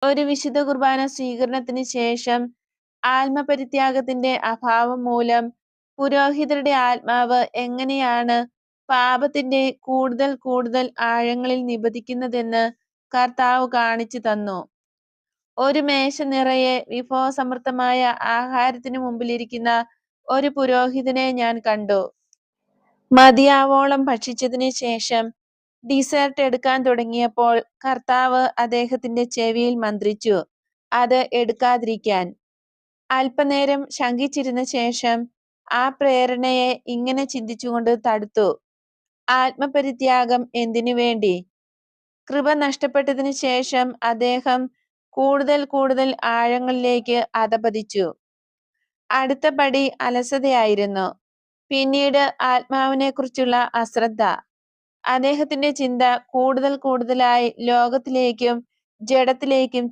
ഒരു വിശുദ്ധ കുർബാന സ്വീകരണത്തിന് ശേഷം ആത്മപരിത്യാഗത്തിന്റെ അഭാവം മൂലം പുരോഹിതരുടെ ആത്മാവ് എങ്ങനെയാണ് പാപത്തിന്റെ കൂടുതൽ കൂടുതൽ ആഴങ്ങളിൽ നിബദിക്കുന്നതെന്ന് കർത്താവ് കാണിച്ചു തന്നു. ഒരു മേശ നിറയെ വിഭവസമൃദ്ധമായ ആഹാരത്തിനു മുമ്പിലിരിക്കുന്ന ഒരു പുരോഹിതനെ ഞാൻ കണ്ടു. മതിയാവോളം ഭക്ഷിച്ചതിന് ശേഷം ഡിസേർട്ട് എടുക്കാൻ തുടങ്ങിയപ്പോൾ കർത്താവ് അദ്ദേഹത്തിന്റെ ചെവിയിൽ മന്ത്രിച്ചു, അത് എടുക്കാതിരിക്കാൻ. അല്പനേരം ശങ്കിച്ചിരുന്ന ശേഷം ആ പ്രേരണയെ ഇങ്ങനെ ചിന്തിച്ചുകൊണ്ട് തടുത്തു: ആത്മപരിത്യാഗം എന്തിനു വേണ്ടി? കൃപ നഷ്ടപ്പെട്ടതിന് ശേഷം അദ്ദേഹം കൂടുതൽ കൂടുതൽ ആഴങ്ങളിലേക്ക് അധപതിച്ചു. അടുത്ത പടി അലസതയായിരുന്നു. പിന്നീട് ആത്മാവിനെക്കുറിച്ചുള്ള അശ്രദ്ധ. അദ്ദേഹത്തിന്റെ ചിന്ത കൂടുതൽ കൂടുതലായി ലോകത്തിലേക്കും ജഡത്തിലേക്കും